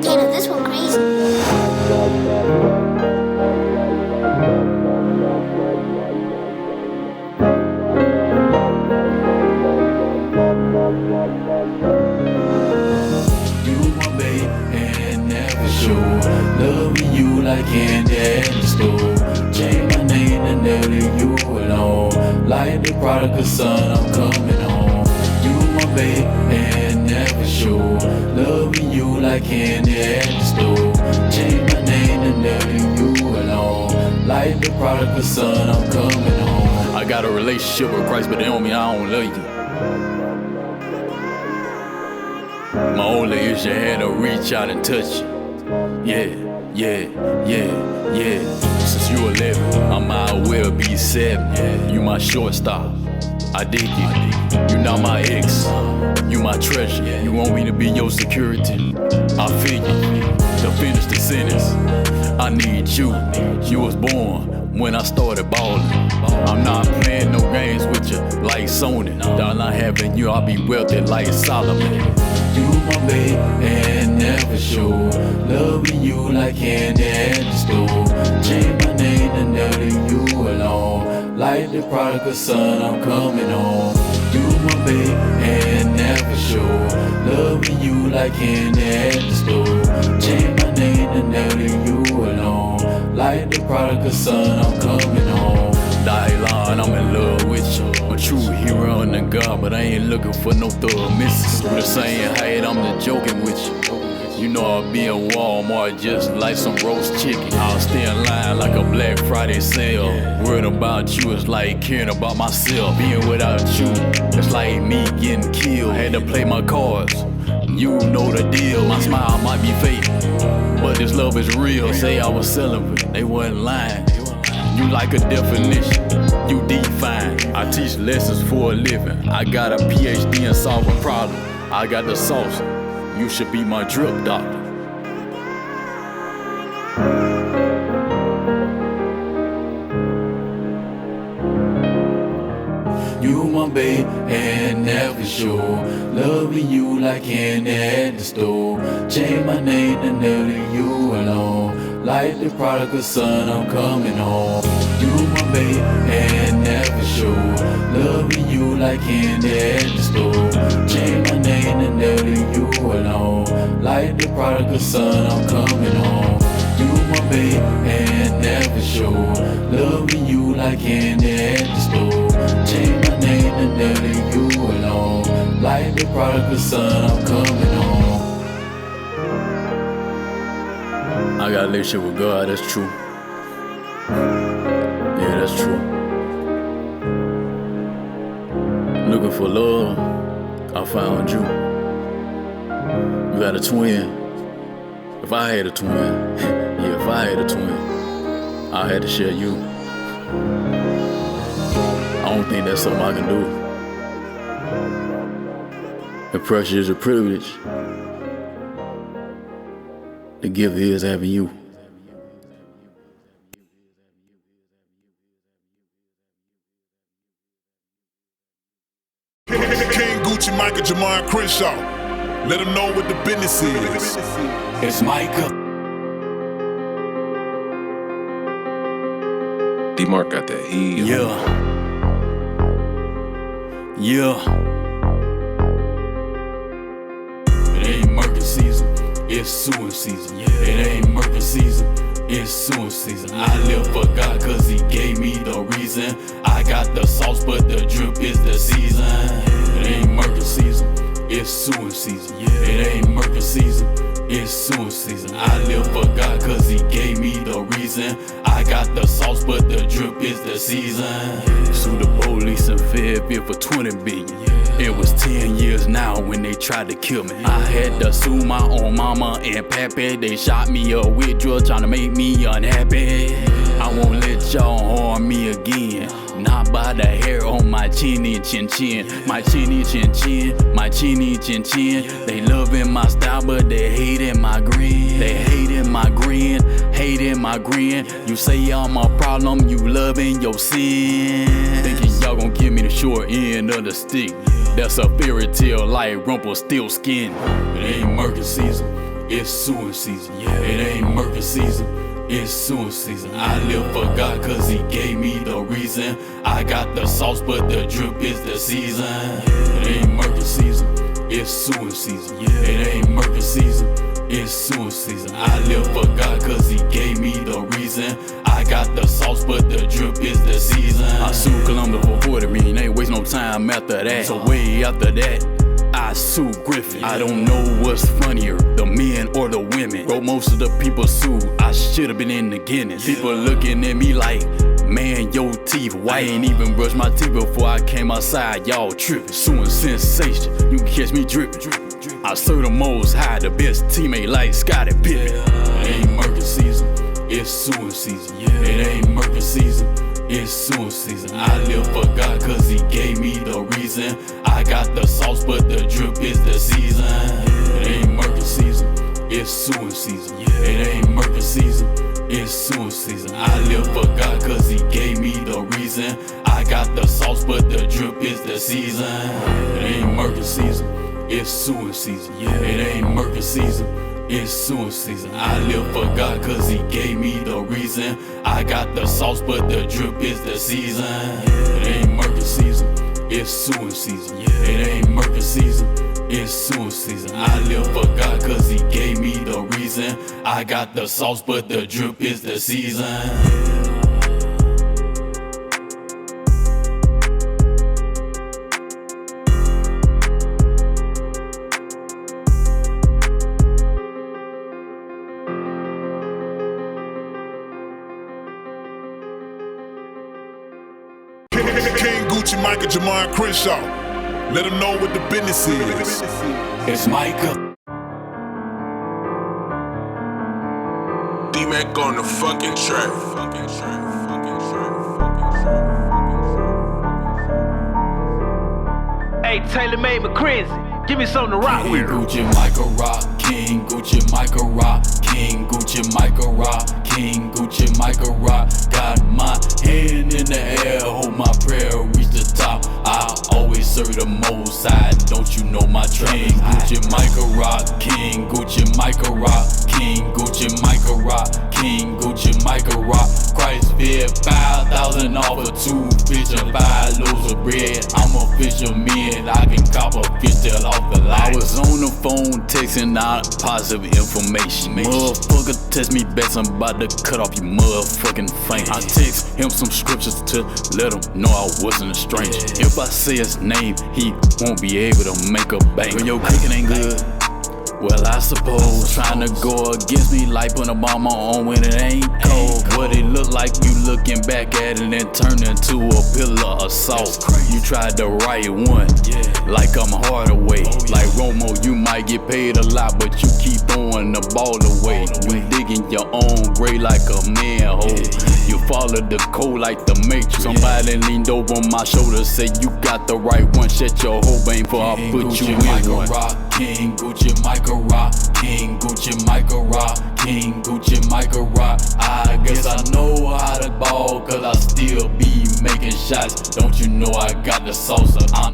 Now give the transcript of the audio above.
Damn, this one crazy. You my babe and never sure. Loving you like candy at the store. Change my name and never leave you alone. Like the prodigal son, I'm coming home. You my babe and never sure. Loving you like candy at the store. Change my name and never leave you alone. Like the prodigal son, I'm coming home. I got a relationship with Christ, but that don't mean I don't love you. My only issue had to reach out and touch you. Yeah. Since you 11, I might well be 7. Yeah. You my shortstop, I dig you. You not my ex, you my treasure. You want me to be your security, I feel you. To finish the sentence, I need you. You was born when I started ballin'. I'm not playing no games with you like Sony. Down not having you, I'll be wealthy like Solomon. You my babe and never sure. Loving you like candy at the store. Change my name and never leave you alone. Like the prodigal son, I'm coming home. You my babe and never sure. Loving you like candy at the store. Change my name and never leave you alone. Like the prodigal son, I'm coming home. Dylan, I'm in love with you. A true hero and a god, but I ain't looking for no thug misses. Through the same height, I'm just joking with you. You know I'll be in Walmart just like some roast chicken. I'll stay in line like a Black Friday sale. Worried about you is like caring about myself. Being without you, it's like me getting killed. Had to play my cards, you know the deal. My smile might be fake, but this love is real. Say I was celibate, they wasn't lying. You like a definition, you define. I teach lessons for a living. I got a PhD in solving problems. I got the sauce, you should be my drip doctor. You my babe and never sure. Loving you like candy at the store. Change my name and never leave you alone. Like the prodigal son, I'm coming home. You my babe and never sure. Loving you like candy at the store. Change my name and never leave you alone. Like the prodigal son, I'm coming home. You my babe and never sure. Loving you like candy at the store. Change my name and never leave you alone. Like the prodigal son, I'm coming home. I got a relationship with God, that's true. Yeah, that's true. Looking for love, I found you. You got a twin. If I had a twin, yeah, if I had a twin, I had to share you. I don't think that's something I can do. The pressure is a privilege. The gift is having you. King Gucci, Michael, Jamar Crenshaw. Let them know what the business is. It's Micah. D-Mark got that heat. Yeah. It ain't murder season, it's suing season. It ain't murder season, it's suing season. I live for God cause he gave me the reason. I got the sauce but the drip is the season. It ain't murder season, it's suing season. It ain't murder season, it's suing season. I live for God cause he gave me the reason. I got the sauce but the drip is the season. Sue the police in Fayetteville for 20 billion. It was 10 years now when they tried to kill me. I had to sue my own mama and pappy. They shot me up with drugs trying to make me unhappy. I won't let y'all harm me again. Not by the hair on my chinny chin chin. My chinny chin chin, my chinny chin chin. They loving my style, but they hating my grin. They hating my grin, hating my grin. You say I'm a problem, you loving your sin. Thinking y'all gon' give me the short end of the stick. That's a fairy tale like Rumpelstiltskin. It ain't murder season, it's suing season. It ain't murder season, it's suing season. I live for God cause he gave me the reason. I got the sauce but the drip is the season. It ain't murder season, it's suing season. It ain't murder season, it's suing season. I live for God cause he gave me the reason. I got the sauce but the drip is the season. I sue Columbia for 40 million, ain't waste no time after that. So way after that, I sue Griffin. I don't know what's funnier, the men or the women. Bro, most of the people sue, I should've been in the Guinness. People looking at me like, man, your teeth white. Ain't even brushed my teeth before I came outside, y'all trippin'. Suing sensation, you can catch me drippin'. I serve the most high, the best teammate like Scottie Pippen. It ain't murder season, it's suing season. It ain't murder season, it's suing season. I live for God cause he gave me the reason. I got the sauce but the drip is the season. It ain't murder season, it's suing season. It ain't murder season, it's suing season. I live for God cause he gave me the reason. I got the sauce but the drip is the season. It ain't murder season, it's suing season. It ain't murder season, it's suing season. I live for God cause he gave me the reason. I got the sauce but the drip is the season. It ain't murder season, it's suing season. It ain't murder season, it's suing season. I live for God cause he gave me the reason. I got the sauce but the drip is the season. King Gucci, Micah, Jamar Crenshaw. Let them know what the business is. It's Micah. D-Mac on the fucking track. Hey, Taylor Made McCrenzie, give me something to rock King with. Gucci, Micah rock. King Gucci, Micah rock. King Gucci, Micah rock. King Gucci, Micah rock. Got my hand in the air, hold my prayer, reach the top. I always serve the most high, don't you know my train? Gucci, Micah rock. King Gucci, Micah rock. King Gucci, Micah rock. King Gucci, Micah rock. Christ fed 5,000 off of 2 fish and 5 loaves of bread. I'm a fisherman, I can cop a fish tail off the line. I was on the phone texting out positive information. Motherfucker text me back, I'm about to cut off your motherfucking flank. I text him some scriptures to let him know I wasn't a stranger. If I say his name, he won't be able to make a bank. When your cooking ain't good, well, I suppose trying to go against me like putting a bomb on when it ain't cold. What it look like you looking back at it and turn into a pillar of salt. You tried the right one, like I'm Hardaway. Like Romo, you might get paid a lot, but you keep throwing the ball away. You digging your own grave like a manhole. You follow the code like the Matrix. Somebody leaned over my shoulder, said you got the right one. Shut your whole bang before I put you in one. King Gucci, Micah rock. King Gucci, Micah rock. King Gucci, Micah rock. I guess I know how to ball, cause I still be making shots. Don't you know I got the salsa?